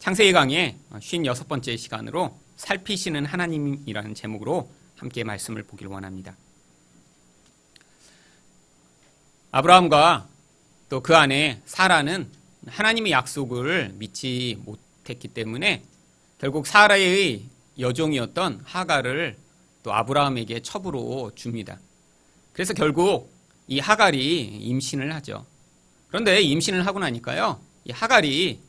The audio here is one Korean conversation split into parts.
창세기 강의 56번째 시간으로 살피시는 하나님이라는 제목으로 함께 말씀을 보기를 원합니다. 아브라함과 또 그 아내 사라는 하나님의 약속을 믿지 못했기 때문에 결국 사라의 여종이었던 하갈을 또 아브라함에게 첩으로 줍니다. 그래서 결국 이 하갈이 임신을 하죠. 그런데 임신을 하고 나니까요, 이 하갈이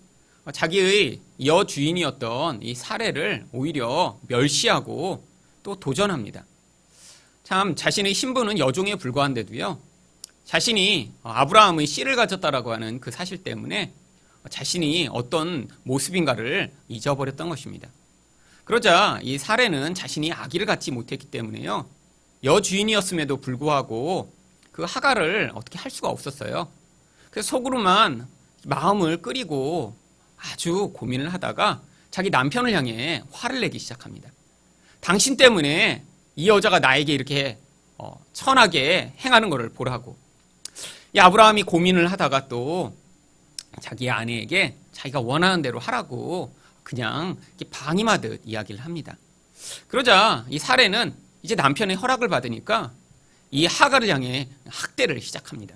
자기의 여주인이었던 이 사례를 오히려 멸시하고 또 도전합니다. 참 자신의 신분은 여종에 불과한데도요, 자신이 아브라함의 씨를 가졌다라고 하는 그 사실 때문에 자신이 어떤 모습인가를 잊어버렸던 것입니다. 그러자 이 사례는 자신이 아기를 갖지 못했기 때문에요, 여주인이었음에도 불구하고 그 하갈을 어떻게 할 수가 없었어요. 그래서 속으로만 마음을 끓이고 아주 고민을 하다가 자기 남편을 향해 화를 내기 시작합니다. 당신 때문에 이 여자가 나에게 이렇게 천하게 행하는 것을 보라고. 이 아브라함이 고민을 하다가 또 자기 아내에게 자기가 원하는 대로 하라고 그냥 방임하듯 이야기를 합니다. 그러자 이 사례는 이제 남편의 허락을 받으니까 이 하갈을 향해 학대를 시작합니다.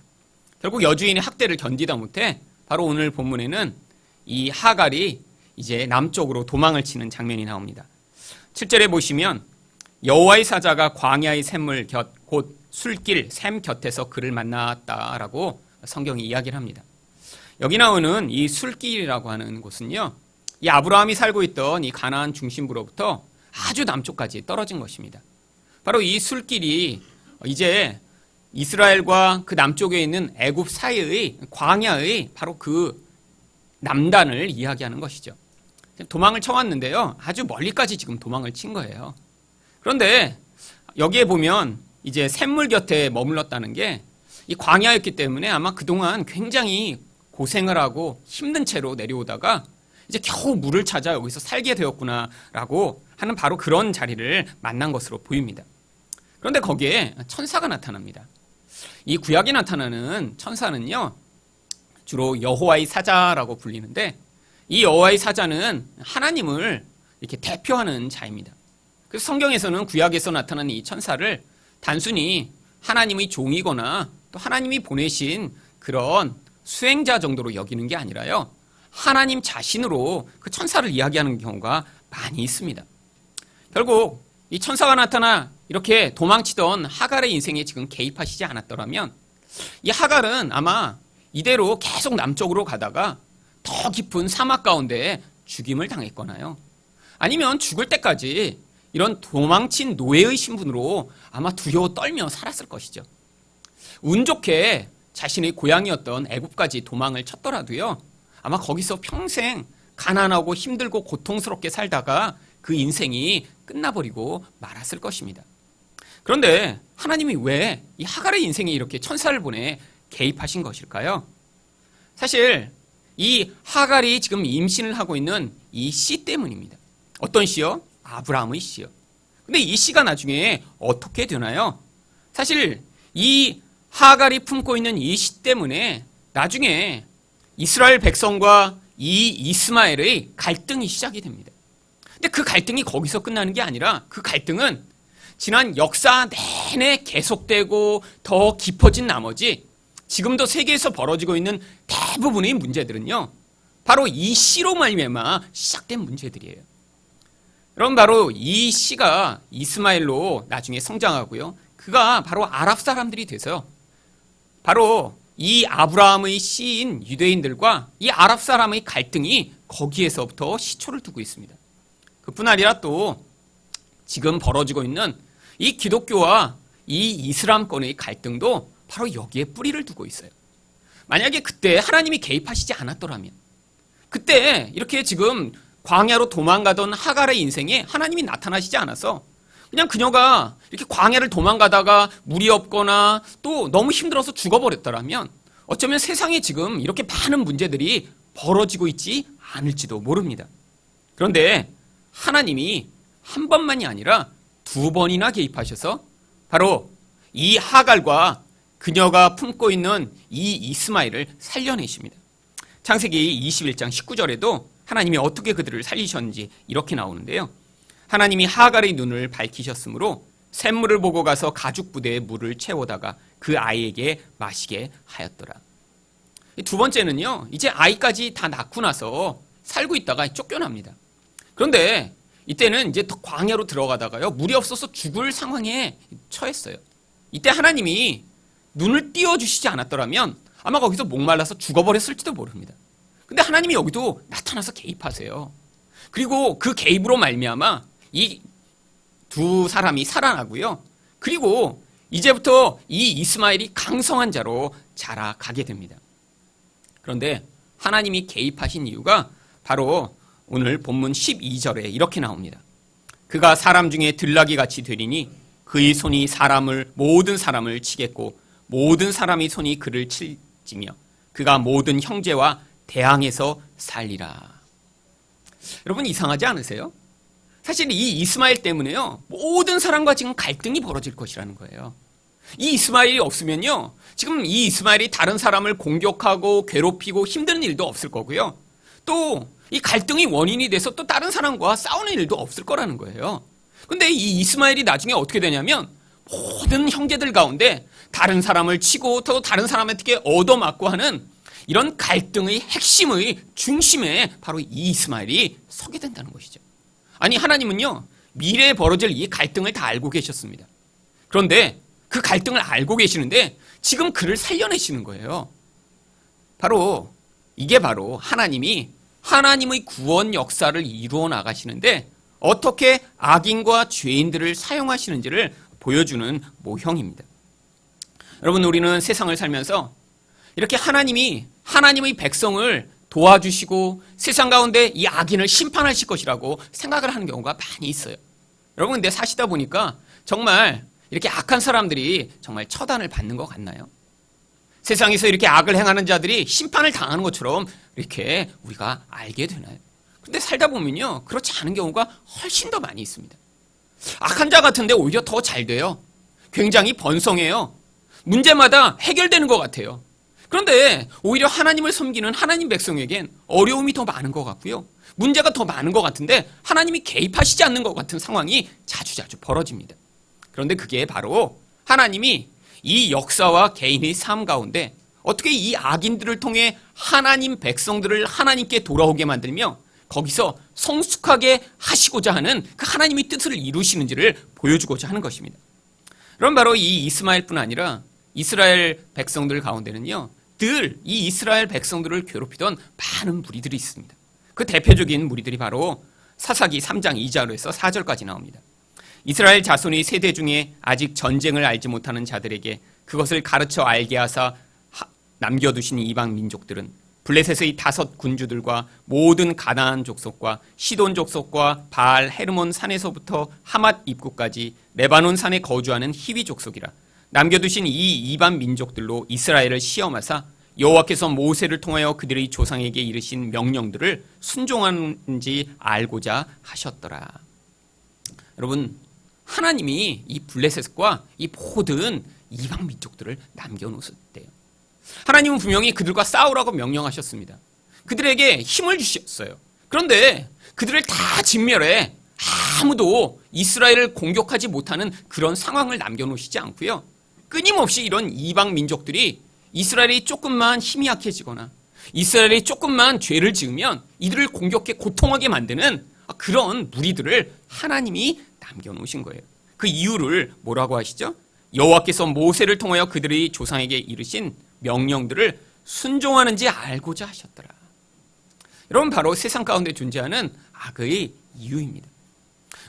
결국 여주인의 학대를 견디다 못해 바로 오늘 본문에는 이 하갈이 이제 남쪽으로 도망을 치는 장면이 나옵니다. 7절에 보시면 여호와의 사자가 광야의 샘물 곁 곧 술길 샘 곁에서 그를 만났다라고 성경이 이야기를 합니다. 여기 나오는 이 술길이라고 하는 곳은요, 이 아브라함이 살고 있던 이 가나안 중심부로부터 아주 남쪽까지 떨어진 것입니다. 바로 이 술길이 이제 이스라엘과 그 남쪽에 있는 애굽 사이의 광야의 바로 그 남단을 이야기하는 것이죠. 도망을 쳐왔는데요, 아주 멀리까지 지금 도망을 친 거예요. 그런데 여기에 보면 이제 샘물 곁에 머물렀다는 게 이 광야였기 때문에 아마 그동안 굉장히 고생을 하고 힘든 채로 내려오다가 이제 겨우 물을 찾아 여기서 살게 되었구나라고 하는 바로 그런 자리를 만난 것으로 보입니다. 그런데 거기에 천사가 나타납니다. 이 구약에 나타나는 천사는요, 주로 여호와의 사자라고 불리는데 이 여호와의 사자는 하나님을 이렇게 대표하는 자입니다. 그래서 성경에서는 구약에서 나타나는 이 천사를 단순히 하나님의 종이거나 또 하나님이 보내신 그런 수행자 정도로 여기는 게 아니라요, 하나님 자신으로 그 천사를 이야기하는 경우가 많이 있습니다. 결국 이 천사가 나타나 이렇게 도망치던 하갈의 인생에 지금 개입하시지 않았더라면 이 하갈은 아마 이대로 계속 남쪽으로 가다가 더 깊은 사막 가운데 죽임을 당했거나요, 아니면 죽을 때까지 이런 도망친 노예의 신분으로 아마 두려워 떨며 살았을 것이죠. 운 좋게 자신의 고향이었던 애굽까지 도망을 쳤더라도요, 아마 거기서 평생 가난하고 힘들고 고통스럽게 살다가 그 인생이 끝나버리고 말았을 것입니다. 그런데 하나님이 왜 이 하갈의 인생에 이렇게 천사를 보내 개입하신 것일까요? 사실 이 하갈이 지금 임신을 하고 있는 이 씨 때문입니다. 어떤 씨요? 아브라함의 씨요. 근데 이 씨가 나중에 어떻게 되나요? 사실 이 하갈이 품고 있는 이 씨 때문에 나중에 이스라엘 백성과 이 이스마엘의 갈등이 시작이 됩니다. 근데 그 갈등이 거기서 끝나는 게 아니라 그 갈등은 지난 역사 내내 계속되고 더 깊어진 나머지 지금도 세계에서 벌어지고 있는 대부분의 문제들은요, 바로 이 씨로 말미암아 시작된 문제들이에요. 여러분, 바로 이 씨가 이스마엘로 나중에 성장하고요, 그가 바로 아랍 사람들이 돼서 바로 이 아브라함의 씨인 유대인들과 이 아랍 사람의 갈등이 거기에서부터 시초를 두고 있습니다. 그뿐 아니라 또 지금 벌어지고 있는 이 기독교와 이 이슬람권의 갈등도 바로 여기에 뿌리를 두고 있어요. 만약에 그때 하나님이 개입하시지 않았더라면, 그때 이렇게 지금 광야로 도망가던 하갈의 인생에 하나님이 나타나시지 않아서 그냥 그녀가 이렇게 광야를 도망가다가 물이 없거나 또 너무 힘들어서 죽어버렸더라면 어쩌면 세상에 지금 이렇게 많은 문제들이 벌어지고 있지 않을지도 모릅니다. 그런데 하나님이 한 번만이 아니라 두 번이나 개입하셔서 바로 이 하갈과 그녀가 품고 있는 이 이스마엘을 살려내십니다. 창세기 21장 19절에도 하나님이 어떻게 그들을 살리셨는지 이렇게 나오는데요. 하나님이 하갈의 눈을 밝히셨으므로 샘물을 보고 가서 가죽 부대에 물을 채우다가 그 아이에게 마시게 하였더라. 두 번째는요, 이제 아이까지 다 낳고 나서 살고 있다가 쫓겨납니다. 그런데 이때는 이제 더 광야로 들어가다가요, 물이 없어서 죽을 상황에 처했어요. 이때 하나님이 눈을 띄워주시지 않았더라면 아마 거기서 목말라서 죽어버렸을지도 모릅니다. 근데 하나님이 여기도 나타나서 개입하세요. 그리고 그 개입으로 말미암아 이 두 사람이 살아나고요. 그리고 이제부터 이 이스마엘이 강성한 자로 자라가게 됩니다. 그런데 하나님이 개입하신 이유가 바로 오늘 본문 12절에 이렇게 나옵니다. 그가 사람 중에 들나귀 같이 되리니 그의 손이 모든 사람을 치겠고 모든 사람의 손이 그를 칠지며 그가 모든 형제와 대항해서 살리라. 여러분 이상하지 않으세요? 사실 이 이스마엘 때문에요, 모든 사람과 지금 갈등이 벌어질 것이라는 거예요. 이 이스마엘이 없으면요, 지금 이 이스마엘이 다른 사람을 공격하고 괴롭히고 힘드는 일도 없을 거고요. 또 이 갈등이 원인이 돼서 또 다른 사람과 싸우는 일도 없을 거라는 거예요. 근데 이 이스마엘이 나중에 어떻게 되냐면 모든 형제들 가운데 다른 사람을 치고 또 다른 사람에게 얻어맞고 하는 이런 갈등의 핵심의 중심에 바로 이 이스마엘이 서게 된다는 것이죠. 아니 하나님은요, 미래에 벌어질 이 갈등을 다 알고 계셨습니다. 그런데 그 갈등을 알고 계시는데 지금 그를 살려내시는 거예요. 이게 바로 하나님의 구원 역사를 이루어 나가시는데 어떻게 악인과 죄인들을 사용하시는지를 보여주는 모형입니다. 여러분, 우리는 세상을 살면서 이렇게 하나님의 백성을 도와주시고 세상 가운데 이 악인을 심판하실 것이라고 생각을 하는 경우가 많이 있어요. 여러분, 근데 사시다 보니까 정말 이렇게 악한 사람들이 정말 처단을 받는 것 같나요? 세상에서 이렇게 악을 행하는 자들이 심판을 당하는 것처럼 이렇게 우리가 알게 되나요? 근데 살다 보면요, 그렇지 않은 경우가 훨씬 더 많이 있습니다. 악한 자 같은데 오히려 더 잘 돼요. 굉장히 번성해요. 문제마다 해결되는 것 같아요. 그런데 오히려 하나님을 섬기는 하나님 백성에겐 어려움이 더 많은 것 같고요. 문제가 더 많은 것 같은데 하나님이 개입하시지 않는 것 같은 상황이 자주자주 벌어집니다. 그런데 그게 바로 하나님이 이 역사와 개인의 삶 가운데 어떻게 이 악인들을 통해 하나님 백성들을 하나님께 돌아오게 만들며 거기서 성숙하게 하시고자 하는 그 하나님의 뜻을 이루시는지를 보여주고자 하는 것입니다. 그럼 바로 이 이스마엘뿐 아니라 이스라엘 백성들 가운데는요, 늘 이 이스라엘 백성들을 괴롭히던 많은 무리들이 있습니다. 그 대표적인 무리들이 바로 사사기 3장 2절에서 4절까지 나옵니다. 이스라엘 자손의 세대 중에 아직 전쟁을 알지 못하는 자들에게 그것을 가르쳐 알게 하사 남겨두신 이방 민족들은 블레셋의 5 군주들과 모든 가나안 족속과 시돈 족속과 바알 헤르몬 산에서부터 하맛 입구까지 레바논 산에 거주하는 히위 족속이라. 남겨두신 이 이방 민족들로 이스라엘을 시험하사 여호와께서 모세를 통하여 그들의 조상에게 이르신 명령들을 순종하는지 알고자 하셨더라. 여러분, 하나님이 이 블레셋과 이 모든 이방 민족들을 남겨놓으셨대요. 하나님은 분명히 그들과 싸우라고 명령하셨습니다. 그들에게 힘을 주셨어요. 그런데 그들을 다 진멸해 아무도 이스라엘을 공격하지 못하는 그런 상황을 남겨놓으시지 않고요. 끊임없이 이런 이방 민족들이 이스라엘이 조금만 힘이 약해지거나 이스라엘이 조금만 죄를 지으면 이들을 공격해 고통하게 만드는 그런 무리들을 하나님이 남겨놓으신 거예요. 그 이유를 뭐라고 하시죠? 여호와께서 모세를 통하여 그들의 조상에게 이르신 명령들을 순종하는지 알고자 하셨더라. 여러분, 바로 세상 가운데 존재하는 악의 이유입니다.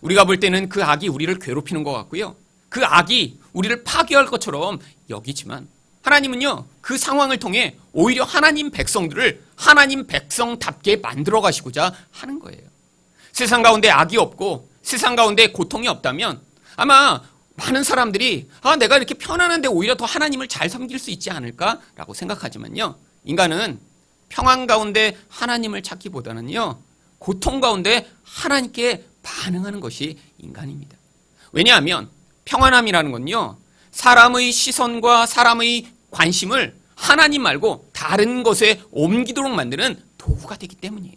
우리가 볼 때는 그 악이 우리를 괴롭히는 것 같고요. 그 악이 우리를 파괴할 것처럼 여기지만 하나님은요, 그 상황을 통해 오히려 하나님 백성들을 하나님 백성답게 만들어 가시고자 하는 거예요. 세상 가운데 악이 없고 세상 가운데 고통이 없다면 아마 많은 사람들이 내가 이렇게 편안한데 오히려 더 하나님을 잘 섬길 수 있지 않을까라고 생각하지만요, 인간은 평안 가운데 하나님을 찾기보다는요, 고통 가운데 하나님께 반응하는 것이 인간입니다. 왜냐하면 평안함이라는 건요, 사람의 시선과 사람의 관심을 하나님 말고 다른 것에 옮기도록 만드는 도구가 되기 때문이에요.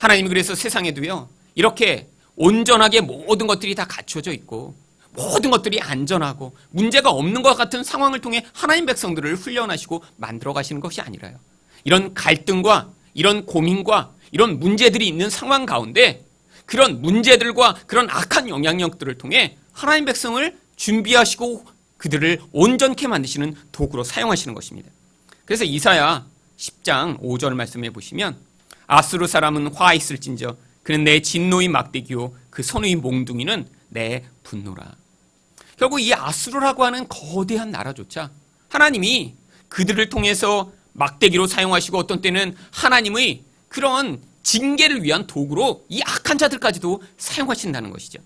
하나님이 그래서 세상에도요, 이렇게 온전하게 모든 것들이 다 갖춰져 있고 모든 것들이 안전하고 문제가 없는 것 같은 상황을 통해 하나님 백성들을 훈련하시고 만들어 가시는 것이 아니라요, 이런 갈등과 이런 고민과 이런 문제들이 있는 상황 가운데 그런 문제들과 그런 악한 영향력들을 통해 하나님 백성을 준비하시고 그들을 온전케 만드시는 도구로 사용하시는 것입니다. 그래서 이사야 10장 5절 말씀해 보시면 아수르 사람은 화 있을진저 그는 내 진노의 막대기요 그 선의 몽둥이는 내 분노라. 결국 이 아수르라고 하는 거대한 나라조차 하나님이 그들을 통해서 막대기로 사용하시고 어떤 때는 하나님의 그런 징계를 위한 도구로 이 악한 자들까지도 사용하신다는 것이죠.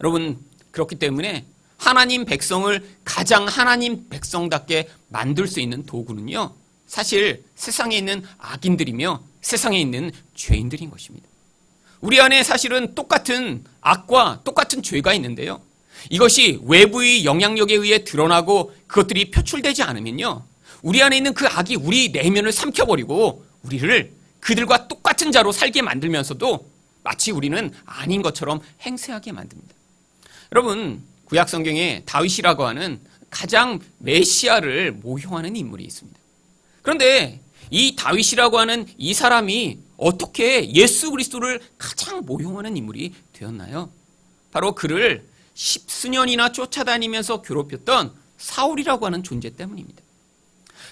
여러분, 그렇기 때문에 하나님 백성을 가장 하나님 백성답게 만들 수 있는 도구는요, 사실 세상에 있는 악인들이며 세상에 있는 죄인들인 것입니다. 우리 안에 사실은 똑같은 악과 똑같은 죄가 있는데요, 이것이 외부의 영향력에 의해 드러나고 그것들이 표출되지 않으면요, 우리 안에 있는 그 악이 우리 내면을 삼켜버리고 우리를 그들과 똑같은 자로 살게 만들면서도 마치 우리는 아닌 것처럼 행세하게 만듭니다. 여러분, 구약 성경에 다윗이라고 하는 가장 메시아를 모형하는 인물이 있습니다. 그런데 이 다윗이라고 하는 이 사람이 어떻게 예수 그리스도를 가장 모형하는 인물이 되었나요? 바로 그를 십수년이나 쫓아다니면서 괴롭혔던 사울이라고 하는 존재 때문입니다.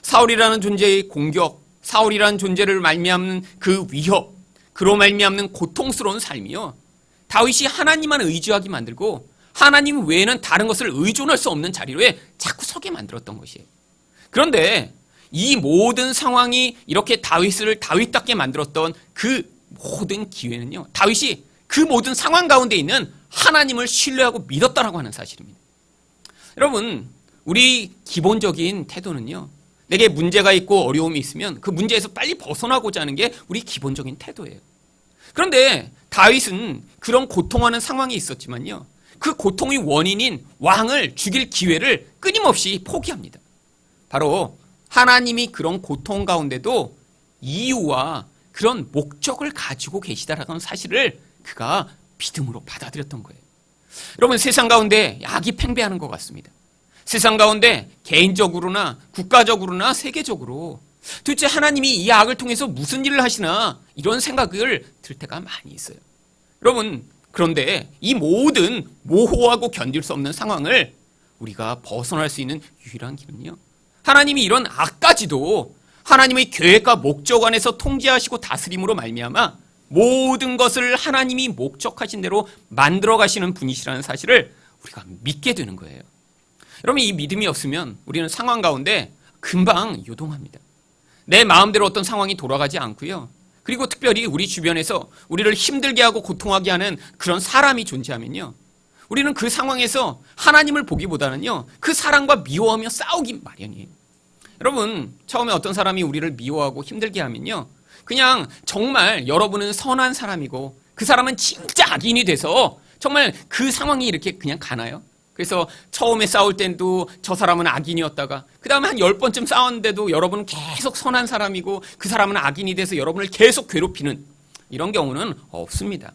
사울이라는 존재의 공격, 사울이라는 존재를 말미암는 그 위협, 그로 말미암는 고통스러운 삶이요, 다윗이 하나님만 의지하게 만들고 하나님 외에는 다른 것을 의존할 수 없는 자리로에 자꾸 서게 만들었던 것이에요. 그런데 이 모든 상황이 이렇게 다윗을 다윗답게 만들었던 그 모든 기회는요, 다윗이 그 모든 상황 가운데 있는 하나님을 신뢰하고 믿었다라고 하는 사실입니다. 여러분, 우리 기본적인 태도는요, 내게 문제가 있고 어려움이 있으면 그 문제에서 빨리 벗어나고자 하는 게 우리 기본적인 태도예요. 그런데 다윗은 그런 고통하는 상황이 있었지만요, 그 고통의 원인인 왕을 죽일 기회를 끊임없이 포기합니다. 바로 하나님이 그런 고통 가운데도 이유와 그런 목적을 가지고 계시다라는 사실을 그가 믿음으로 받아들였던 거예요. 여러분, 세상 가운데 악이 팽배하는 것 같습니다. 세상 가운데 개인적으로나 국가적으로나 세계적으로 도대체 하나님이 이 악을 통해서 무슨 일을 하시나 이런 생각을 들 때가 많이 있어요. 여러분, 그런데 이 모든 모호하고 견딜 수 없는 상황을 우리가 벗어날 수 있는 유일한 길은요, 하나님이 이런 악까지도 하나님의 계획과 목적 안에서 통제하시고 다스림으로 말미암아 모든 것을 하나님이 목적하신 대로 만들어 가시는 분이시라는 사실을 우리가 믿게 되는 거예요. 여러분, 이 믿음이 없으면 우리는 상황 가운데 금방 요동합니다. 내 마음대로 어떤 상황이 돌아가지 않고요, 그리고 특별히 우리 주변에서 우리를 힘들게 하고 고통하게 하는 그런 사람이 존재하면요, 우리는 그 상황에서 하나님을 보기보다는요, 그 사람과 미워하며 싸우기 마련이에요. 여러분, 처음에 어떤 사람이 우리를 미워하고 힘들게 하면요, 그냥 정말 여러분은 선한 사람이고 그 사람은 진짜 악인이 돼서 정말 그 상황이 이렇게 그냥 가나요? 그래서 처음에 싸울 때도 저 사람은 악인이었다가 그 다음에 한 10번쯤 싸웠는데도 여러분은 계속 선한 사람이고 그 사람은 악인이 돼서 여러분을 계속 괴롭히는 이런 경우는 없습니다.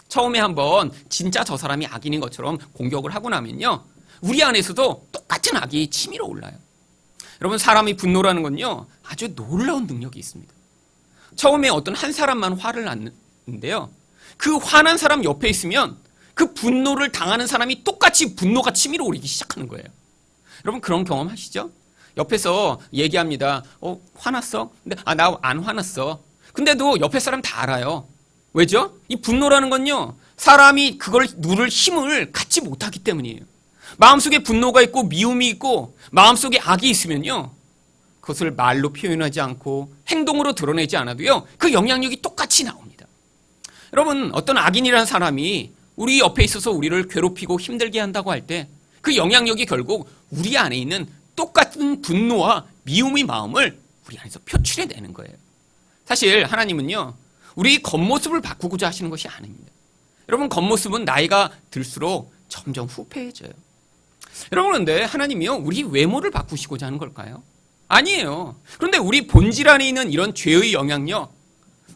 처음에 한번 진짜 저 사람이 악인인 것처럼 공격을 하고 나면요, 우리 안에서도 똑같은 악이 치밀어 올라요. 여러분, 사람이 분노라는 건요, 아주 놀라운 능력이 있습니다. 처음에 어떤 한 사람만 화를 났는데요, 그 화난 사람 옆에 있으면 그 분노를 당하는 사람이 똑같이 분노가 치밀어 오르기 시작하는 거예요. 여러분, 그런 경험 하시죠? 옆에서 얘기합니다. 화났어? 근데 나 안 화났어. 근데도 옆에 사람 다 알아요. 왜죠? 이 분노라는 건요, 사람이 그걸 누를 힘을 갖지 못하기 때문이에요. 마음속에 분노가 있고 미움이 있고 마음속에 악이 있으면요, 그것을 말로 표현하지 않고 행동으로 드러내지 않아도요, 그 영향력이 똑같이 나옵니다. 여러분, 어떤 악인이라는 사람이 우리 옆에 있어서 우리를 괴롭히고 힘들게 한다고 할 때 그 영향력이 결국 우리 안에 있는 똑같은 분노와 미움의 마음을 우리 안에서 표출해내는 거예요. 사실 하나님은요, 우리 겉모습을 바꾸고자 하시는 것이 아닙니다. 여러분, 겉모습은 나이가 들수록 점점 후패해져요. 여러분, 그런데 하나님이요, 우리 외모를 바꾸시고자 하는 걸까요? 아니에요. 그런데 우리 본질 안에 있는 이런 죄의 영향력,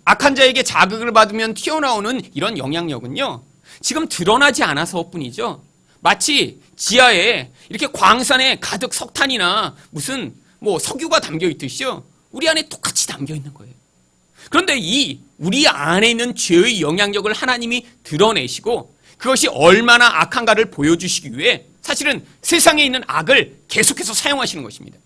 악한 자에게 자극을 받으면 튀어나오는 이런 영향력은요, 지금 드러나지 않아서 뿐이죠. 마치 지하에 이렇게 광산에 가득 석탄이나 무슨 석유가 담겨 있듯이요, 우리 안에 똑같이 담겨 있는 거예요. 그런데 이 우리 안에 있는 죄의 영향력을 하나님이 드러내시고 그것이 얼마나 악한가를 보여주시기 위해 사실은 세상에 있는 악을 계속해서 사용하시는 것입니다.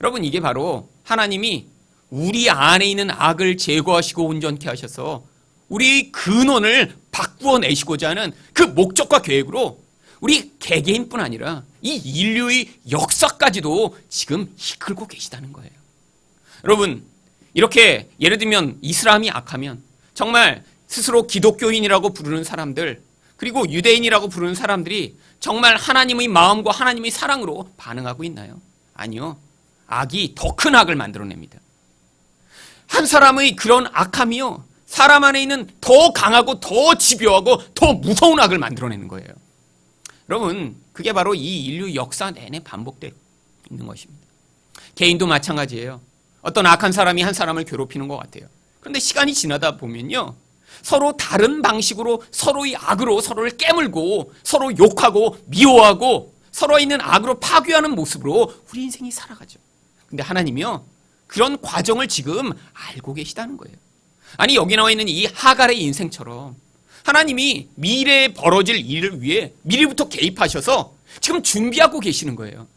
여러분, 이게 바로 하나님이 우리 안에 있는 악을 제거하시고 온전케 하셔서 우리의 근원을 바꾸어 내시고자 하는 그 목적과 계획으로 우리 개개인뿐 아니라 이 인류의 역사까지도 지금 이끌고 계시다는 거예요. 여러분, 이렇게 예를 들면 이슬람이 악하면 정말 스스로 기독교인이라고 부르는 사람들, 그리고 유대인이라고 부르는 사람들이 정말 하나님의 마음과 하나님의 사랑으로 반응하고 있나요? 아니요. 악이 더 큰 악을 만들어냅니다. 한 사람의 그런 악함이요, 사람 안에 있는 더 강하고 더 집요하고 더 무서운 악을 만들어내는 거예요. 여러분, 그게 바로 이 인류 역사 내내 반복되고 있는 것입니다. 개인도 마찬가지예요. 어떤 악한 사람이 한 사람을 괴롭히는 것 같아요. 그런데 시간이 지나다 보면요, 서로 다른 방식으로 서로의 악으로 서로를 깨물고 서로 욕하고 미워하고 서로 있는 악으로 파괴하는 모습으로 우리 인생이 살아가죠. 근데 하나님이요, 그런 과정을 지금 알고 계시다는 거예요. 아니, 여기 나와 있는 이 하갈의 인생처럼 하나님이 미래에 벌어질 일을 위해 미리부터 개입하셔서 지금 준비하고 계시는 거예요.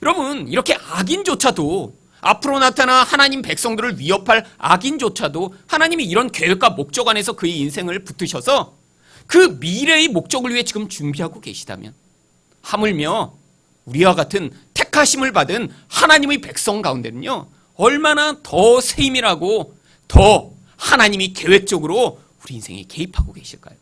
여러분, 이렇게 악인조차도, 앞으로 나타나 하나님 백성들을 위협할 악인조차도 하나님이 이런 계획과 목적 안에서 그의 인생을 붙으셔서 그 미래의 목적을 위해 지금 준비하고 계시다면, 하물며 우리와 같은 택하심을 받은 하나님의 백성 가운데는요, 얼마나 더 세밀하고 더 하나님이 계획적으로 우리 인생에 개입하고 계실까요?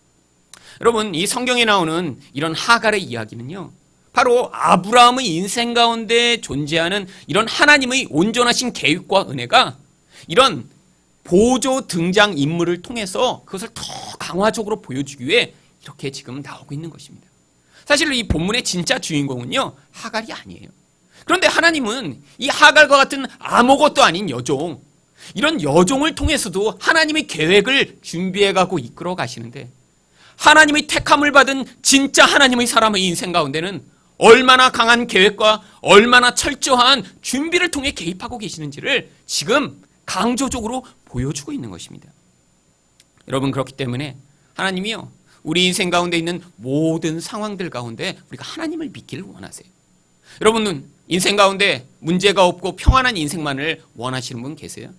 여러분, 이 성경에 나오는 이런 하갈의 이야기는요, 바로 아브라함의 인생 가운데 존재하는 이런 하나님의 온전하신 계획과 은혜가 이런 보조 등장 인물을 통해서 그것을 더 강화적으로 보여주기 위해 이렇게 지금 나오고 있는 것입니다. 사실 이 본문의 진짜 주인공은요, 하갈이 아니에요. 그런데 하나님은 이 하갈과 같은 아무것도 아닌 여종, 이런 여종을 통해서도 하나님의 계획을 준비해가고 이끌어 가시는데, 하나님의 택함을 받은 진짜 하나님의 사람의 인생 가운데는 얼마나 강한 계획과 얼마나 철저한 준비를 통해 개입하고 계시는지를 지금 강조적으로 보여주고 있는 것입니다. 여러분, 그렇기 때문에 하나님이요, 우리 인생 가운데 있는 모든 상황들 가운데 우리가 하나님을 믿기를 원하세요. 여러분은 인생 가운데 문제가 없고 평안한 인생만을 원하시는 분 계세요?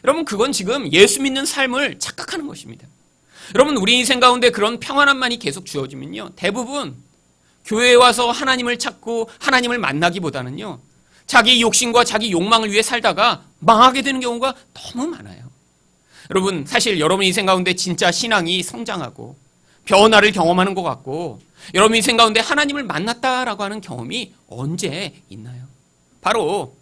여러분, 그건 지금 예수 믿는 삶을 착각하는 것입니다. 여러분, 우리 인생 가운데 그런 평안함만이 계속 주어지면요, 대부분 교회에 와서 하나님을 찾고 하나님을 만나기보다는요, 자기 욕심과 자기 욕망을 위해 살다가 망하게 되는 경우가 너무 많아요. 여러분, 사실 여러분 인생 가운데 진짜 신앙이 성장하고 변화를 경험하는 것 같고 여러분 인생 가운데 하나님을 만났다라고 하는 경험이 언제 있나요? 바로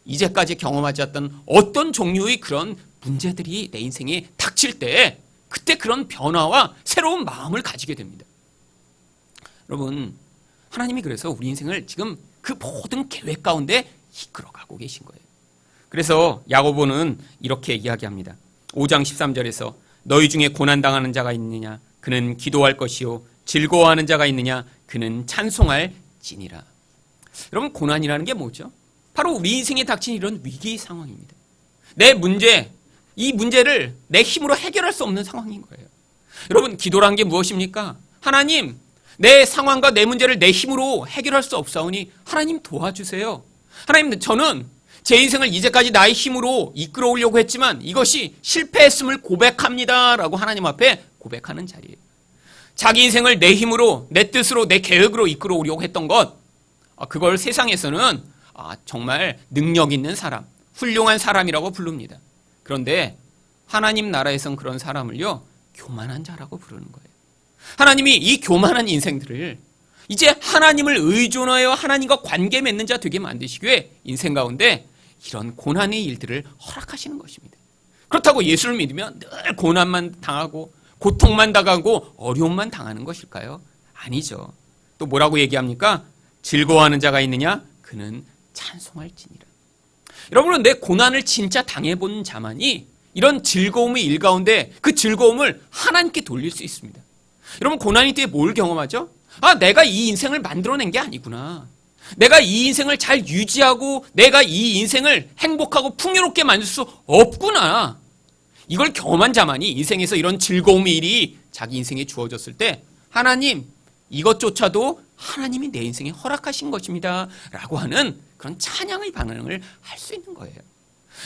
이제까지 경험하지 않았던 어떤 종류의 그런 문제들이 내 인생에 닥칠 때, 그때 그런 변화와 새로운 마음을 가지게 됩니다. 여러분, 하나님이 그래서 우리 인생을 지금 그 모든 계획 가운데 이끌어가고 계신 거예요. 그래서 야고보는 이렇게 이야기합니다. 5장 13절에서 너희 중에 고난당하는 자가 있느냐? 그는 기도할 것이요. 즐거워하는 자가 있느냐? 그는 찬송할 지니라. 여러분, 고난이라는 게 뭐죠? 바로 우리 인생에 닥친 이런 위기 상황입니다. 내 문제, 이 문제를 내 힘으로 해결할 수 없는 상황인 거예요. 여러분, 기도란 게 무엇입니까? 하나님, 내 상황과 내 문제를 내 힘으로 해결할 수 없사오니 하나님 도와주세요. 하나님, 저는 제 인생을 이제까지 나의 힘으로 이끌어오려고 했지만 이것이 실패했음을 고백합니다 라고 하나님 앞에 고백하는 자리예요. 자기 인생을 내 힘으로, 내 뜻으로, 내 계획으로 이끌어오려고 했던 것, 그걸 세상에서는 정말 능력 있는 사람, 훌륭한 사람이라고 부릅니다. 그런데 하나님 나라에선 그런 사람을요, 교만한 자라고 부르는 거예요. 하나님이 이 교만한 인생들을 이제 하나님을 의존하여 하나님과 관계 맺는 자 되게 만드시기 위해 인생 가운데 이런 고난의 일들을 허락하시는 것입니다. 그렇다고 예수를 믿으면 늘 고난만 당하고 고통만 당하고 어려움만 당하는 것일까요? 아니죠. 또 뭐라고 얘기합니까? 즐거워하는 자가 있느냐? 그는 찬송할지니라. 여러분은 내 고난을 진짜 당해본 자만이 이런 즐거움의 일 가운데 그 즐거움을 하나님께 돌릴 수 있습니다. 여러분, 고난의 때에 뭘 경험하죠? 내가 이 인생을 만들어낸 게 아니구나. 내가 이 인생을 잘 유지하고 내가 이 인생을 행복하고 풍요롭게 만들 수 없구나. 이걸 경험한 자만이 인생에서 이런 즐거움의 일이 자기 인생에 주어졌을 때 하나님, 이것조차도 하나님이 내 인생에 허락하신 것입니다 라고 하는 그런 찬양의 반응을 할 수 있는 거예요.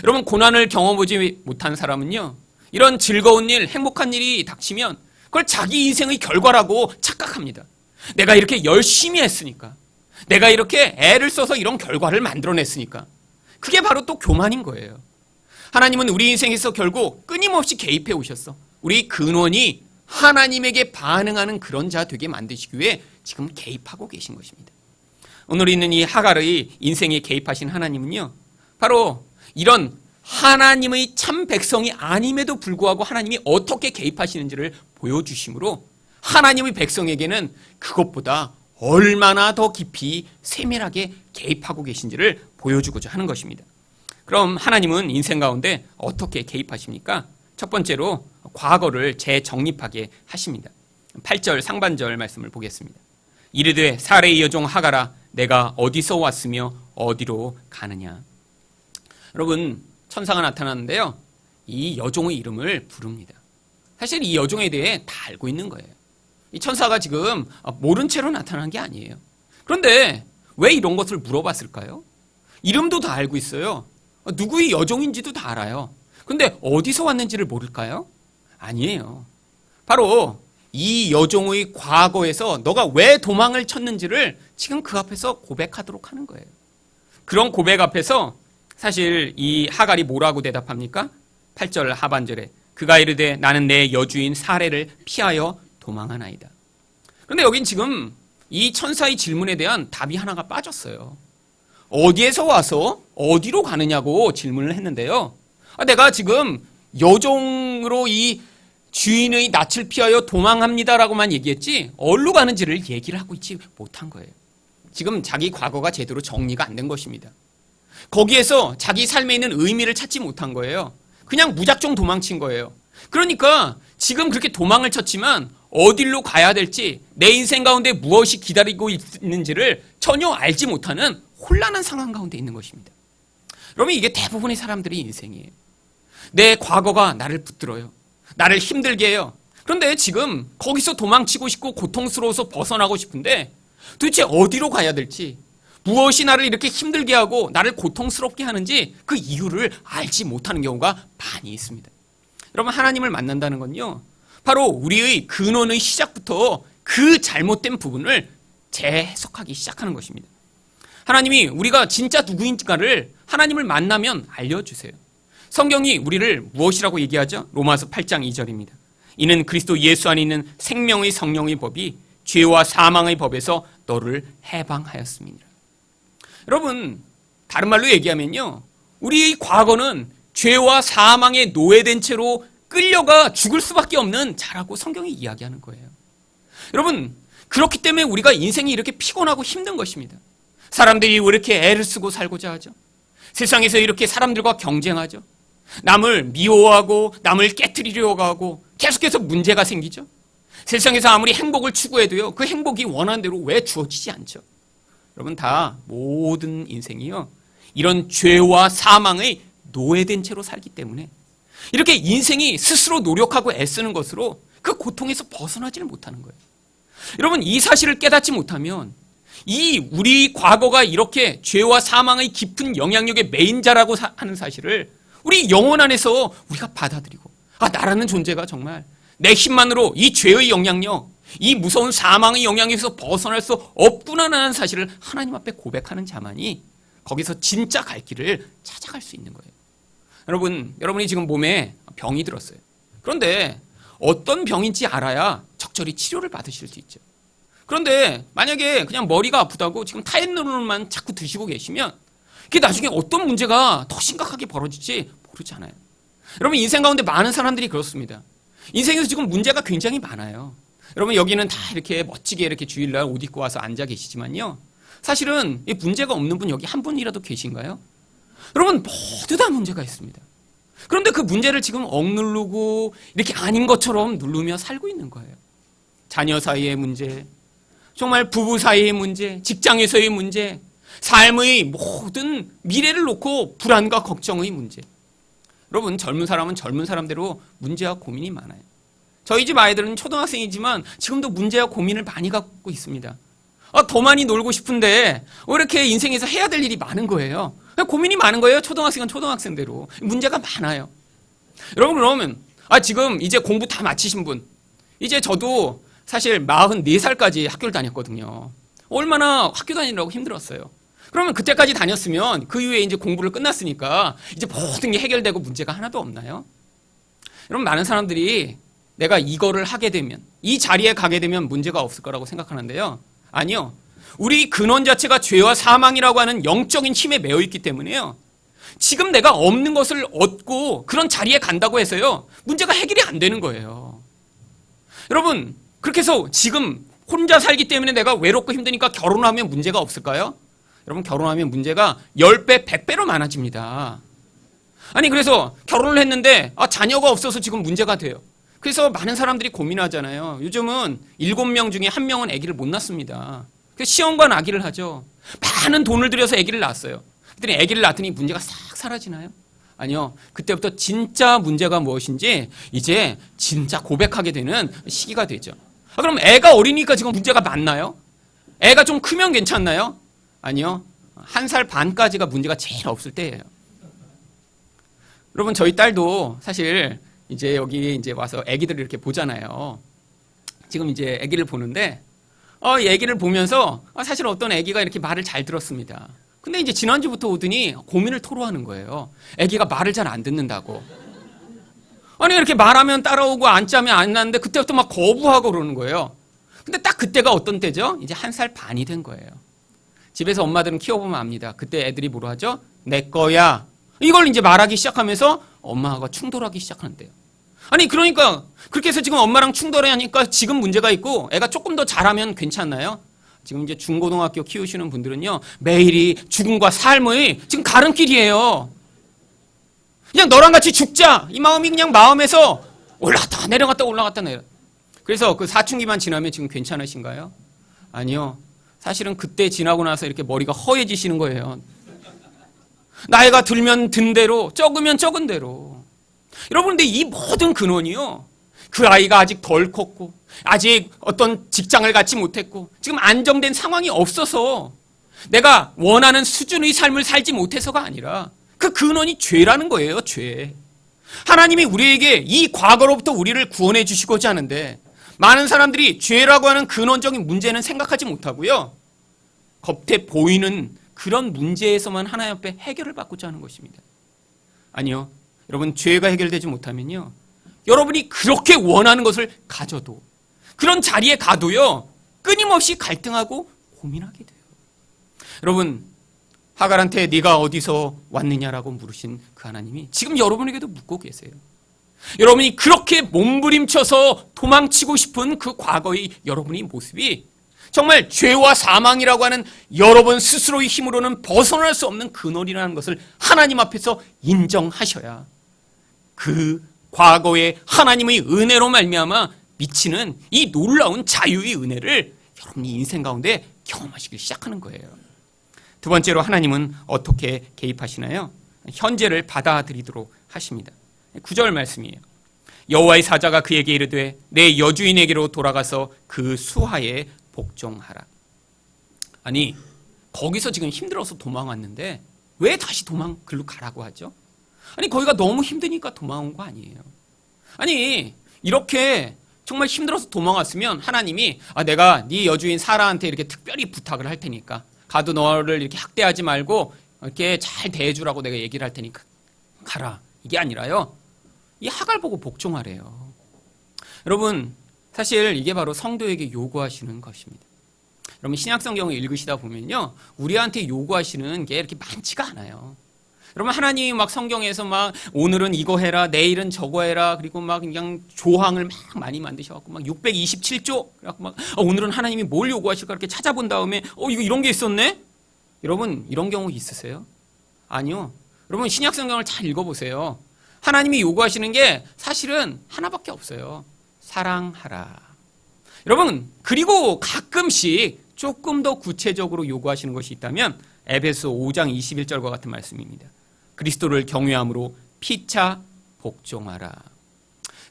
여러분, 고난을 경험하지 못한 사람은요, 이런 즐거운 일, 행복한 일이 닥치면 그걸 자기 인생의 결과라고 착각합니다. 내가 이렇게 열심히 했으니까, 내가 이렇게 애를 써서 이런 결과를 만들어냈으니까, 그게 바로 또 교만인 거예요. 하나님은 우리 인생에서 결국 끊임없이 개입해 오셨어. 우리 근원이 하나님에게 반응하는 그런 자 되게 만드시기 위해 지금 개입하고 계신 것입니다. 오늘 있는 이 하갈의 인생에 개입하신 하나님은요, 바로 이런 하나님의 참 백성이 아님에도 불구하고 하나님이 어떻게 개입하시는지를 보여주심으로 하나님의 백성에게는 그것보다 얼마나 더 깊이 세밀하게 개입하고 계신지를 보여주고자 하는 것입니다. 그럼 하나님은 인생 가운데 어떻게 개입하십니까? 첫 번째로 과거를 재정립하게 하십니다. 8절 상반절 말씀을 보겠습니다. 이르되 사레의 여종 하갈아, 내가 어디서 왔으며 어디로 가느냐. 여러분, 천사가 나타났는데요, 이 여종의 이름을 부릅니다. 사실 이 여종에 대해 다 알고 있는 거예요. 이 천사가 지금 모른 채로 나타난 게 아니에요. 그런데 왜 이런 것을 물어봤을까요? 이름도 다 알고 있어요. 누구의 여종인지도 다 알아요. 근데 어디서 왔는지를 모를까요? 아니에요. 바로 이 여종의 과거에서 너가 왜 도망을 쳤는지를 지금 그 앞에서 고백하도록 하는 거예요. 그런 고백 앞에서 사실 이 하갈이 뭐라고 대답합니까? 8절 하반절에 그가 이르되 나는 내 여주인 사레를 피하여 도망하나이다. 그런데 여긴 지금 이 천사의 질문에 대한 답이 하나가 빠졌어요. 어디에서 와서 어디로 가느냐고 질문을 했는데요, 내가 지금 여종으로 이 주인의 낯을 피하여 도망합니다라고만 얘기했지 어디로 가는지를 얘기를 하고 있지 못한 거예요. 지금 자기 과거가 제대로 정리가 안 된 것입니다. 거기에서 자기 삶에 있는 의미를 찾지 못한 거예요. 그냥 무작정 도망친 거예요. 그러니까 지금 그렇게 도망을 쳤지만 어디로 가야 될지, 내 인생 가운데 무엇이 기다리고 있는지를 전혀 알지 못하는 혼란한 상황 가운데 있는 것입니다. 여러분, 이게 대부분의 사람들의 인생이에요. 내 과거가 나를 붙들어요. 나를 힘들게 해요. 그런데 지금 거기서 도망치고 싶고 고통스러워서 벗어나고 싶은데 도대체 어디로 가야 될지, 무엇이 나를 이렇게 힘들게 하고 나를 고통스럽게 하는지 그 이유를 알지 못하는 경우가 많이 있습니다. 여러분, 하나님을 만난다는 건요, 바로 우리의 근원의 시작부터 그 잘못된 부분을 재해석하기 시작하는 것입니다. 하나님이 우리가 진짜 누구인가를 하나님을 만나면 알려주세요. 성경이 우리를 무엇이라고 얘기하죠? 로마서 8장 2절입니다. 이는 그리스도 예수 안에 있는 생명의 성령의 법이 죄와 사망의 법에서 너를 해방하였습니다. 여러분, 다른 말로 얘기하면요, 우리의 과거는 죄와 사망에 노예된 채로 끌려가 죽을 수밖에 없는 자라고 성경이 이야기하는 거예요. 여러분, 그렇기 때문에 우리가 인생이 이렇게 피곤하고 힘든 것입니다. 사람들이 왜 이렇게 애를 쓰고 살고자 하죠? 세상에서 이렇게 사람들과 경쟁하죠? 남을 미워하고 남을 깨트리려고 하고 계속해서 문제가 생기죠? 세상에서 아무리 행복을 추구해도요, 그 행복이 원하는 대로 왜 주어지지 않죠? 여러분, 다 모든 인생이요, 이런 죄와 사망의 노예된 채로 살기 때문에 이렇게 인생이 스스로 노력하고 애쓰는 것으로 그 고통에서 벗어나지를 못하는 거예요. 여러분, 이 사실을 깨닫지 못하면 이 우리 과거가 이렇게 죄와 사망의 깊은 영향력의 메인자라고 하는 사실을 우리 영혼 안에서 우리가 받아들이고, 나라는 존재가 정말 내 힘만으로 이 죄의 영향력, 이 무서운 사망의 영향에서 벗어날 수 없구나라는 사실을 하나님 앞에 고백하는 자만이 거기서 진짜 갈 길을 찾아갈 수 있는 거예요. 여러분이 지금 몸에 병이 들었어요. 그런데 어떤 병인지 알아야 적절히 치료를 받으실 수 있죠. 그런데 만약에 그냥 머리가 아프다고 지금 타이레놀만 자꾸 드시고 계시면 그게 나중에 어떤 문제가 더 심각하게 벌어질지 모르잖아요. 여러분, 인생 가운데 많은 사람들이 그렇습니다. 인생에서 지금 문제가 굉장히 많아요. 여러분, 여기는 다 이렇게 멋지게 이렇게 주일날 옷 입고 와서 앉아 계시지만요, 사실은 이 문제가 없는 분 여기 한 분이라도 계신가요? 여러분, 모두 다 문제가 있습니다. 그런데 그 문제를 지금 억누르고 이렇게 아닌 것처럼 누르며 살고 있는 거예요. 자녀 사이의 문제, 정말 부부 사이의 문제, 직장에서의 문제, 삶의 모든 미래를 놓고 불안과 걱정의 문제. 여러분, 젊은 사람은 젊은 사람대로 문제와 고민이 많아요. 저희 집 아이들은 초등학생이지만 지금도 문제와 고민을 많이 갖고 있습니다. 더 많이 놀고 싶은데 왜 이렇게 인생에서 해야 될 일이 많은 거예요. 고민이 많은 거예요. 초등학생은 초등학생대로. 문제가 많아요. 여러분, 그러면 지금 이제 공부 다 마치신 분, 이제 저도 사실 44살까지 학교를 다녔거든요. 얼마나 학교 다니느라고 힘들었어요. 그러면 그때까지 다녔으면 그 이후에 이제 공부를 끝났으니까 이제 모든 게 해결되고 문제가 하나도 없나요? 여러분, 많은 사람들이 내가 이거를 하게 되면, 이 자리에 가게 되면 문제가 없을 거라고 생각하는데요. 아니요. 우리 근원 자체가 죄와 사망이라고 하는 영적인 힘에 매여 있기 때문에요. 지금 내가 없는 것을 얻고 그런 자리에 간다고 해서요, 문제가 해결이 안 되는 거예요. 여러분, 그렇게 해서 지금 혼자 살기 때문에 내가 외롭고 힘드니까 결혼하면 문제가 없을까요? 여러분, 결혼하면 문제가 10배, 100배로 많아집니다. 아니, 그래서 결혼을 했는데 자녀가 없어서 지금 문제가 돼요. 그래서 많은 사람들이 고민하잖아요. 요즘은 7명 중에 1명은 아기를 못 낳습니다. 그래서 시험관 아기를 하죠. 많은 돈을 들여서 아기를 낳았어요. 그랬더니 아기를 낳더니 문제가 싹 사라지나요? 아니요. 그때부터 진짜 문제가 무엇인지 이제 진짜 고백하게 되는 시기가 되죠. 그럼 애가 어리니까 지금 문제가 많나요? 애가 좀 크면 괜찮나요? 아니요. 1살 반까지가 문제가 제일 없을 때예요. 여러분, 저희 딸도 사실 이제 여기 이제 와서 아기들을 이렇게 보잖아요. 지금 이제 아기를 보는데, 이 아기를 보면서 사실 어떤 아기가 이렇게 말을 잘 들었습니다. 근데 이제 지난주부터 오더니 고민을 토로하는 거예요. 아기가 말을 잘 안 듣는다고. 아니, 이렇게 말하면 따라오고 안 짜면 안 나는데 그때부터 막 거부하고 그러는 거예요. 근데 딱 그때가 어떤 때죠? 이제 1살 반이 된 거예요. 집에서 엄마들은 키워보면 압니다. 그때 애들이 뭐라 하죠? 내 거야. 이걸 이제 말하기 시작하면서 엄마가 충돌하기 시작하는데요. 아니, 그러니까 그렇게 해서 지금 엄마랑 충돌하니까 지금 문제가 있고 애가 조금 더 잘하면 괜찮나요? 지금 이제 중고등학교 키우시는 분들은요, 매일이 죽음과 삶의 지금 가름길이에요. 그냥 너랑 같이 죽자, 이 마음이 그냥 마음에서 올라갔다 내려갔다 올라갔다 내려. 그래서 그 사춘기만 지나면 지금 괜찮으신가요? 아니요. 사실은 그때 지나고 나서 이렇게 머리가 허해지시는 거예요. 나이가 들면 든 대로, 적으면 적은 대로. 여러분, 근데 이 모든 근원이요, 그 아이가 아직 덜 컸고 아직 어떤 직장을 갖지 못했고 지금 안정된 상황이 없어서 내가 원하는 수준의 삶을 살지 못해서가 아니라 그 근원이 죄라는 거예요. 죄. 하나님이 우리에게 이 과거로부터 우리를 구원해 주시고자 하는데 많은 사람들이 죄라고 하는 근원적인 문제는 생각하지 못하고요, 겉에 보이는 그런 문제에서만 하나님 앞에 해결을 받고자 하는 것입니다. 아니요. 여러분, 죄가 해결되지 못하면요, 여러분이 그렇게 원하는 것을 가져도, 그런 자리에 가도요, 끊임없이 갈등하고 고민하게 돼요. 여러분, 하갈한테 네가 어디서 왔느냐라고 물으신 그 하나님이 지금 여러분에게도 묻고 계세요. 여러분이 그렇게 몸부림쳐서 도망치고 싶은 그 과거의 여러분의 모습이 정말 죄와 사망이라고 하는 여러분 스스로의 힘으로는 벗어날 수 없는 근원이라는 것을 하나님 앞에서 인정하셔야 그 과거의 하나님의 은혜로 말미암아 미치는 이 놀라운 자유의 은혜를 여러분이 인생 가운데 경험하시기 시작하는 거예요. 두 번째로 하나님은 어떻게 개입하시나요? 현재를 받아들이도록 하십니다. 9절 말씀이에요. 여호와의 사자가 그에게 이르되 내 여주인에게로 돌아가서 그 수하에 복종하라. 아니, 거기서 지금 힘들어서 도망왔는데 왜 다시 글로 가라고 하죠? 아니, 거기가 너무 힘드니까 도망온 거 아니에요. 아니, 이렇게 정말 힘들어서 도망왔으면 하나님이 내가 네 여주인 사라한테 이렇게 특별히 부탁을 할 테니까 가도 너를 이렇게 학대하지 말고 이렇게 잘 대해주라고 내가 얘기를 할 테니까 가라. 이게 아니라요, 이 하갈 보고 복종하래요. 여러분, 사실 이게 바로 성도에게 요구하시는 것입니다. 여러분, 신약성경을 읽으시다 보면요, 우리한테 요구하시는 게 이렇게 많지가 않아요. 여러분, 하나님이 막 성경에서 막 오늘은 이거 해라, 내일은 저거 해라, 그리고 막 그냥 조항을 막 많이 만드셔갖고 막 627조, 그래갖고 막 오늘은 하나님이 뭘 요구하실까 이렇게 찾아본 다음에 이거 이런 게 있었네? 여러분, 이런 경우 있으세요? 아니요. 여러분, 신약성경을 잘 읽어보세요. 하나님이 요구하시는 게 사실은 하나밖에 없어요. 사랑하라. 여러분, 그리고 가끔씩 조금 더 구체적으로 요구하시는 것이 있다면 에베소 5장 21절과 같은 말씀입니다. 그리스도를 경외함으로 피차 복종하라.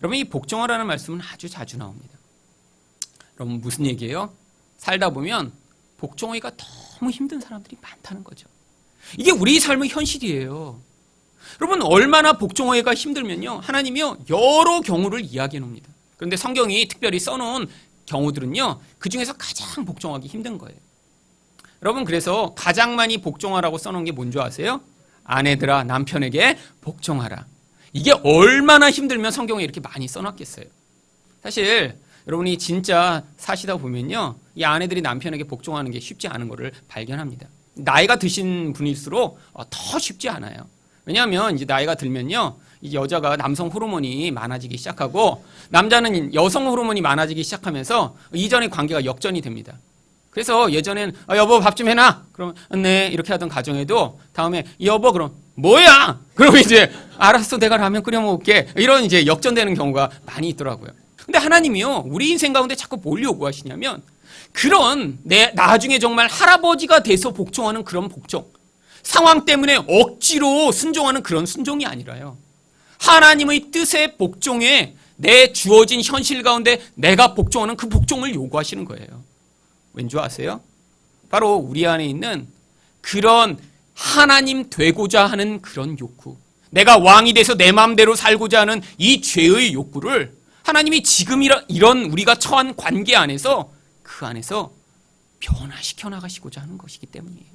여러분, 이 복종하라는 말씀은 아주 자주 나옵니다. 여러분, 무슨 얘기예요? 살다 보면 복종하기가 너무 힘든 사람들이 많다는 거죠. 이게 우리 삶의 현실이에요. 여러분, 얼마나 복종하기가 힘들면요, 하나님이요 여러 경우를 이야기해 놓습니다. 그런데 성경이 특별히 써놓은 경우들은요, 그 중에서 가장 복종하기 힘든 거예요. 여러분, 그래서 가장 많이 복종하라고 써놓은 게 뭔지 아세요? 아내들아 남편에게 복종하라. 이게 얼마나 힘들면 성경에 이렇게 많이 써놨겠어요. 사실 여러분이 진짜 사시다 보면요, 이 아내들이 남편에게 복종하는 게 쉽지 않은 것을 발견합니다. 나이가 드신 분일수록 더 쉽지 않아요. 왜냐하면 이제 나이가 들면요, 이 여자가 남성 호르몬이 많아지기 시작하고 남자는 여성 호르몬이 많아지기 시작하면서 이전의 관계가 역전이 됩니다. 그래서 예전엔 여보 밥 좀 해놔. 그러면 네 이렇게 하던 가정에도 다음에 여보 그럼 뭐야? 그러면 이제 알았어 내가 라면 끓여 먹을게. 이런 이제 역전되는 경우가 많이 있더라고요. 근데 하나님이요 우리 인생 가운데 자꾸 뭘 요구하시냐면 그런 나중에 정말 할아버지가 돼서 복종하는 그런 복종, 상황 때문에 억지로 순종하는 그런 순종이 아니라요, 하나님의 뜻에 복종해 내 주어진 현실 가운데 내가 복종하는 그 복종을 요구하시는 거예요. 왠지 아세요? 바로 우리 안에 있는 그런 하나님 되고자 하는 그런 욕구, 내가 왕이 돼서 내 마음대로 살고자 하는 이 죄의 욕구를 하나님이 지금 이런 우리가 처한 관계 안에서 그 안에서 변화시켜 나가시고자 하는 것이기 때문이에요.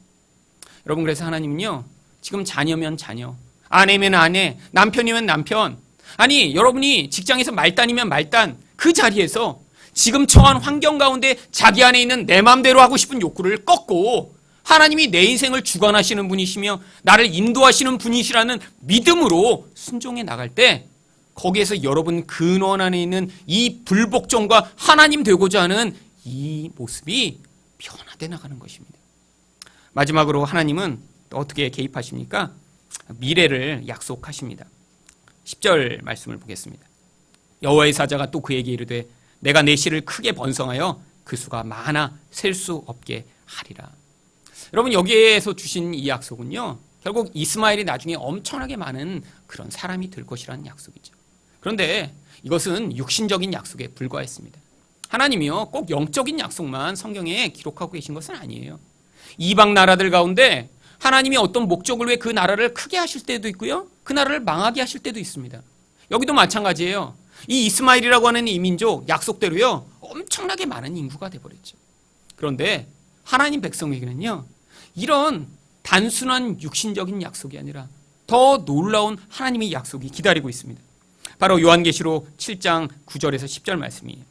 여러분, 그래서 하나님은요 지금 자녀면 자녀, 아내면 아내, 남편이면 남편, 아니 여러분이 직장에서 말단이면 말단, 그 자리에서 지금 처한 환경 가운데 자기 안에 있는 내 마음대로 하고 싶은 욕구를 꺾고 하나님이 내 인생을 주관하시는 분이시며 나를 인도하시는 분이시라는 믿음으로 순종해 나갈 때 거기에서 여러분 근원 안에 있는 이 불복종과 하나님 되고자 하는 이 모습이 변화돼 나가는 것입니다. 마지막으로 하나님은 또 어떻게 개입하십니까? 미래를 약속하십니다. 10절 말씀을 보겠습니다. 여호와의 사자가 또 그에게 이르되 내가 내 씨를 크게 번성하여 그 수가 많아 셀 수 없게 하리라. 여러분, 여기에서 주신 이 약속은요 결국 이스마엘이 나중에 엄청나게 많은 그런 사람이 될 것이라는 약속이죠. 그런데 이것은 육신적인 약속에 불과했습니다. 하나님이요 꼭 영적인 약속만 성경에 기록하고 계신 것은 아니에요. 이방 나라들 가운데 하나님이 어떤 목적을 위해 그 나라를 크게 하실 때도 있고요, 그 나라를 망하게 하실 때도 있습니다. 여기도 마찬가지예요. 이 이스마엘이라고 하는 이 민족 약속대로요 엄청나게 많은 인구가 돼버렸죠. 그런데 하나님 백성에게는요 이런 단순한 육신적인 약속이 아니라 더 놀라운 하나님의 약속이 기다리고 있습니다. 바로 요한계시록 7장 9절에서 10절 말씀이에요.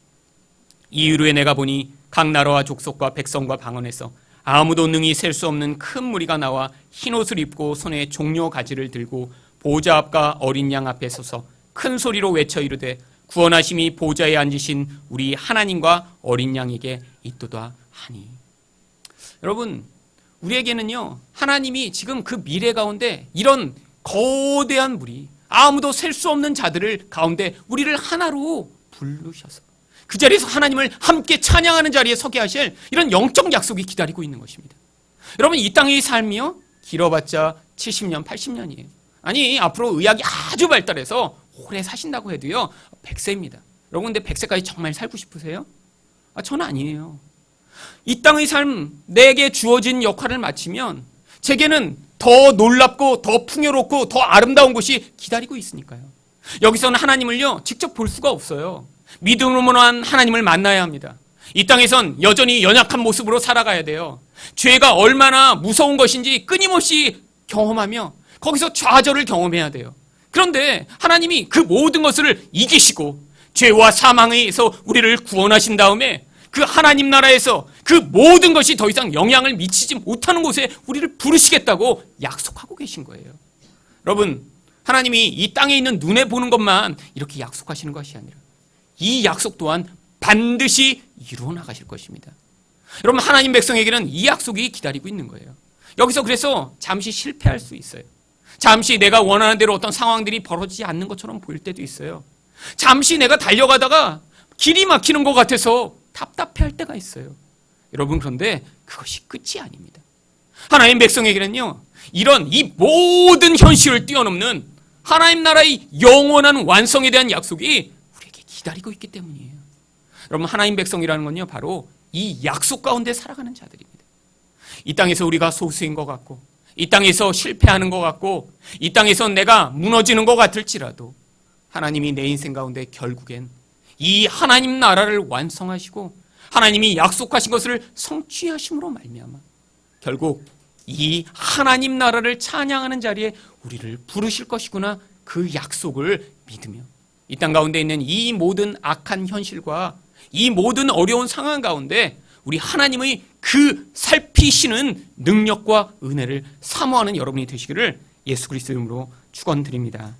이후에 내가 보니 각 나라와 족속과 백성과 방언에서 아무도 능히 셀 수 없는 큰 무리가 나와 흰옷을 입고 손에 종려 가지를 들고 보좌 앞과 어린 양 앞에 서서 큰 소리로 외쳐 이르되 구원하심이 보좌에 앉으신 우리 하나님과 어린 양에게 있도다 하니. 여러분, 우리에게는요 하나님이 지금 그 미래 가운데 이런 거대한 무리, 아무도 셀 수 없는 자들을 가운데 우리를 하나로 부르셔서 그 자리에서 하나님을 함께 찬양하는 자리에 서게 하실 이런 영적 약속이 기다리고 있는 것입니다. 여러분, 이 땅의 삶이요 길어봤자 70년, 80년이에요. 아니 앞으로 의학이 아주 발달해서 오래 사신다고 해도요 100세입니다. 여러분, 근데 100세까지 정말 살고 싶으세요? 저는 아니에요. 이 땅의 삶, 내게 주어진 역할을 마치면 제게는 더 놀랍고 더 풍요롭고 더 아름다운 곳이 기다리고 있으니까요. 여기서는 하나님을요 직접 볼 수가 없어요. 믿음으로만 하나님을 만나야 합니다. 이 땅에선 여전히 연약한 모습으로 살아가야 돼요. 죄가 얼마나 무서운 것인지 끊임없이 경험하며 거기서 좌절을 경험해야 돼요. 그런데 하나님이 그 모든 것을 이기시고 죄와 사망에서 우리를 구원하신 다음에 그 하나님 나라에서 그 모든 것이 더 이상 영향을 미치지 못하는 곳에 우리를 부르시겠다고 약속하고 계신 거예요. 여러분, 하나님이 이 땅에 있는 눈에 보는 것만 이렇게 약속하시는 것이 아니라 이 약속 또한 반드시 이루어 나가실 것입니다. 여러분, 하나님 백성에게는 이 약속이 기다리고 있는 거예요. 여기서 그래서 잠시 실패할 수 있어요. 잠시 내가 원하는 대로 어떤 상황들이 벌어지지 않는 것처럼 보일 때도 있어요. 잠시 내가 달려가다가 길이 막히는 것 같아서 답답해할 때가 있어요. 여러분, 그런데 그것이 끝이 아닙니다. 하나님 백성에게는요, 이런 이 모든 현실을 뛰어넘는 하나님 나라의 영원한 완성에 대한 약속이 우리에게 기다리고 있기 때문이에요. 여러분, 하나님 백성이라는 건요, 바로 이 약속 가운데 살아가는 자들입니다. 이 땅에서 우리가 소수인 것 같고, 이 땅에서 실패하는 것 같고, 이 땅에서 내가 무너지는 것 같을지라도 하나님이 내 인생 가운데 결국엔 이 하나님 나라를 완성하시고 하나님이 약속하신 것을 성취하심으로 말미암아 결국 이 하나님 나라를 찬양하는 자리에 우리를 부르실 것이구나, 그 약속을 믿으며 이 땅 가운데 있는 이 모든 악한 현실과 이 모든 어려운 상황 가운데 우리 하나님의 그 살피시는 능력과 은혜를 사모하는 여러분이 되시기를 예수 그리스도 이름으로 축원드립니다.